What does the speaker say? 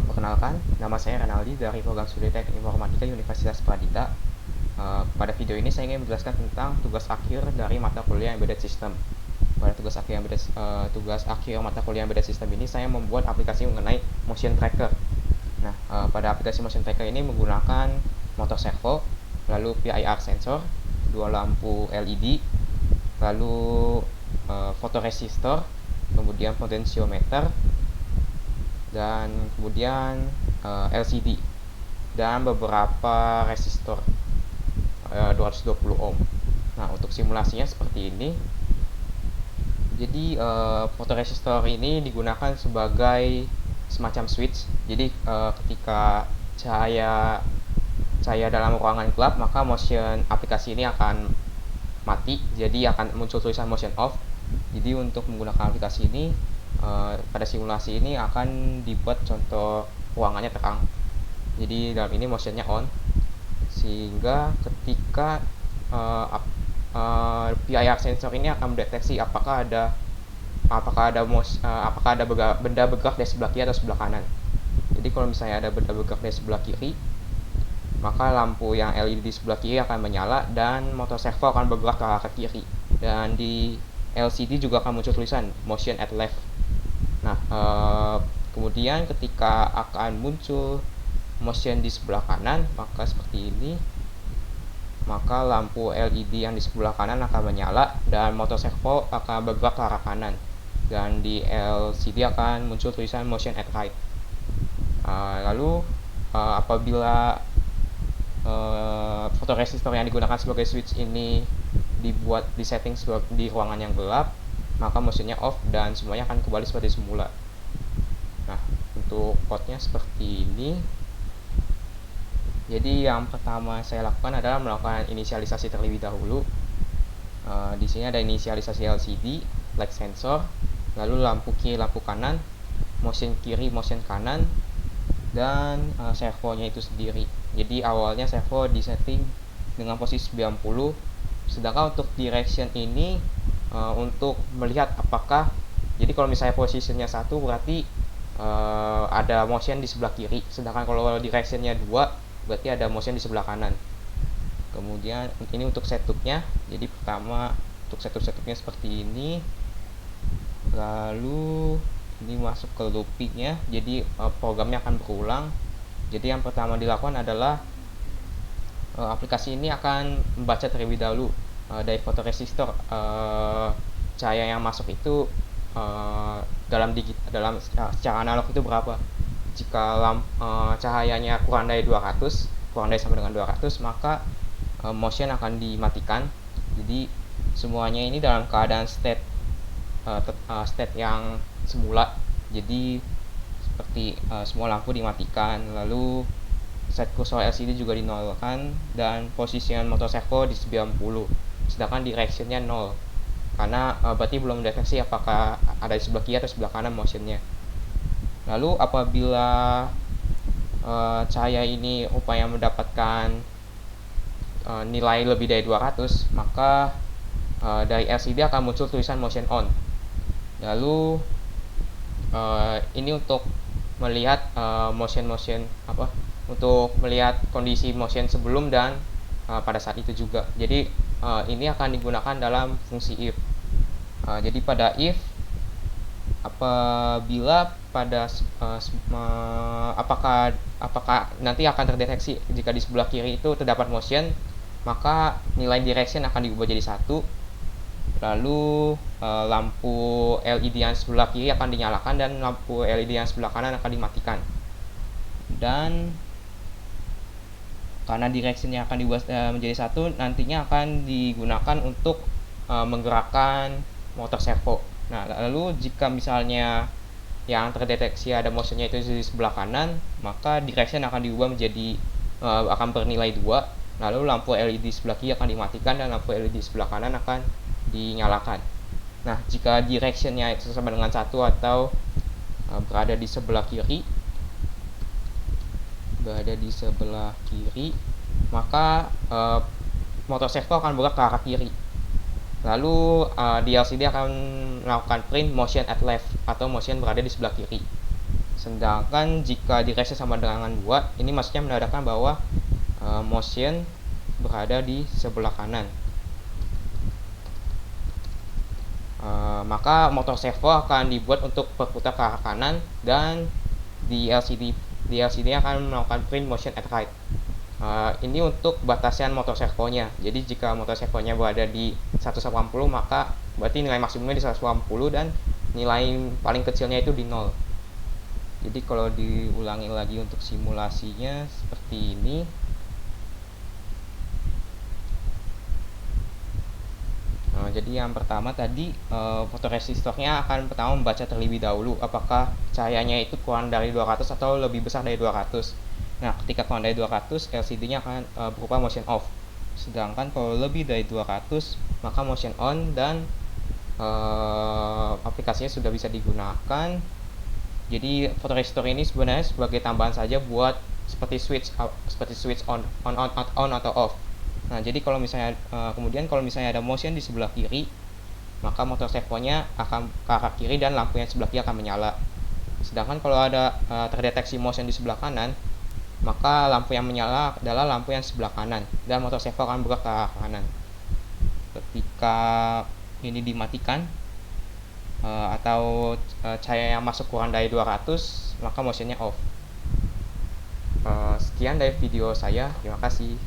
Perkenalkan, nama saya Renaldi dari Program Studi Teknik Informatika Universitas Pradita. Pada video ini saya ingin menjelaskan tentang tugas akhir dari mata kuliah Embedded System. Pada tugas akhir mata kuliah Embedded System ini saya membuat aplikasi mengenai motion tracker. Nah, pada aplikasi motion tracker ini menggunakan motor servo, lalu PIR sensor, dua lampu LED, lalu fotoresistor, kemudian potentiometer, dan kemudian LCD dan beberapa resistor 220 ohm. Nah, untuk simulasinya seperti ini. Jadi fotoresistor ini digunakan sebagai semacam switch. Jadi ketika cahaya dalam ruangan gelap, maka motion aplikasi ini akan mati, jadi akan muncul tulisan motion off. Jadi untuk menggunakan aplikasi ini, pada simulasi ini akan dibuat contoh ruangannya terang. Jadi dalam ini motionnya on, sehingga ketika PIR sensor ini akan mendeteksi apakah ada benda bergerak dari sebelah kiri atau sebelah kanan. Jadi kalau misalnya ada benda bergerak dari sebelah kiri, maka lampu yang LED di sebelah kiri akan menyala dan motor servo akan bergerak ke arah kiri. Dan di LCD juga akan muncul tulisan motion at left. Nah, kemudian ketika akan muncul motion di sebelah kanan, maka seperti ini, maka lampu LED yang di sebelah kanan akan menyala dan motor servo akan bergerak ke arah kanan. Dan di LCD akan muncul tulisan motion at right. Lalu apabila fotoresistor yang digunakan sebagai switch ini dibuat di setting di ruangan yang gelap, maka motionnya off dan semuanya akan kembali seperti semula. Nah, untuk code-nya seperti ini. Jadi yang pertama saya lakukan adalah melakukan inisialisasi terlebih dahulu. Di sini ada inisialisasi LCD, light sensor, lalu lampu kiri, lampu kanan, motion kiri, motion kanan, dan servonya itu sendiri. Jadi awalnya servo disetting dengan posisi 90, sedangkan untuk direction ini untuk melihat apakah, jadi kalau misalnya posisinya 1 berarti ada motion di sebelah kiri, sedangkan kalau directionnya 2 berarti ada motion di sebelah kanan. Kemudian ini untuk setupnya. Jadi pertama untuk setupnya seperti ini, lalu ini masuk ke loopingnya, jadi programnya akan berulang. Jadi yang pertama dilakukan adalah aplikasi ini akan membaca terlebih dahulu dari fotoresistor cahaya yang masuk itu secara analog itu berapa. Jika cahayanya kurang dari 200, kurang dari sampai dengan 200, maka motion akan dimatikan. Jadi semuanya ini dalam keadaan state yang semula. Jadi seperti semua lampu dimatikan, lalu set kursor LCD juga dinolkan, dan posisian motor servo di 90, sedangkan directionnya 0, karena berarti belum mendeteksi apakah ada di sebelah kiri atau sebelah kanan motionnya. Lalu apabila cahaya ini upaya mendapatkan nilai lebih dari 200, maka dari LCD akan muncul tulisan motion on. Lalu ini untuk melihat untuk melihat kondisi motion sebelum dan pada saat itu juga. Jadi ini akan digunakan dalam fungsi if. Jadi pada if, apabila apakah nanti akan terdeteksi jika di sebelah kiri itu terdapat motion, maka nilai direction akan diubah jadi 1. Lalu lampu LED yang sebelah kiri akan dinyalakan dan lampu LED yang sebelah kanan akan dimatikan. Dan karena directionnya akan dibuat menjadi 1, nantinya akan digunakan untuk menggerakkan motor servo. Nah, lalu jika misalnya yang terdeteksi ada motionnya itu di sebelah kanan, maka direction akan diubah menjadi akan bernilai 2. Lalu lampu LED sebelah kiri akan dimatikan dan lampu LED sebelah kanan akan dinyalakan. Nah, jika directionnya itu sama dengan 1 atau berada di sebelah kiri, maka motor servo akan bergerak ke arah kiri. Lalu di LCD akan melakukan print motion at left atau motion berada di sebelah kiri. Sedangkan jika di reset sama dengan 2, ini maksudnya menandakan bahwa motion berada di sebelah kanan. Maka motor servo akan dibuat untuk berputar ke arah kanan, dan di LCD akan melakukan print motion at right. Ini untuk batasan motor servonya. Jadi jika motor servonya berada di 180, maka berarti nilai maksimumnya di 180 dan nilai paling kecilnya itu di 0. Jadi kalau diulangi lagi untuk simulasinya seperti ini. Jadi yang pertama tadi, fotoresistornya akan pertama membaca terlebih dahulu apakah cahayanya itu kurang dari 200 atau lebih besar dari 200. Nah, ketika kurang dari 200, LCD-nya akan berupa motion off. Sedangkan kalau lebih dari 200, maka motion on, dan aplikasinya sudah bisa digunakan. Jadi fotoresistor ini sebenarnya sebagai tambahan saja buat seperti switch on atau off. Nah, jadi kalau misalnya kemudian kalau misalnya ada motion di sebelah kiri, maka motor servonya akan ke arah kiri dan lampu yang sebelah kiri akan menyala. Sedangkan kalau ada terdeteksi motion di sebelah kanan, maka lampu yang menyala adalah lampu yang sebelah kanan dan motor servo akan bergerak ke arah kanan. Ketika ini dimatikan atau cahaya yang masuk kurang dari 200, maka motionnya off. Sekian dari video saya, terima kasih.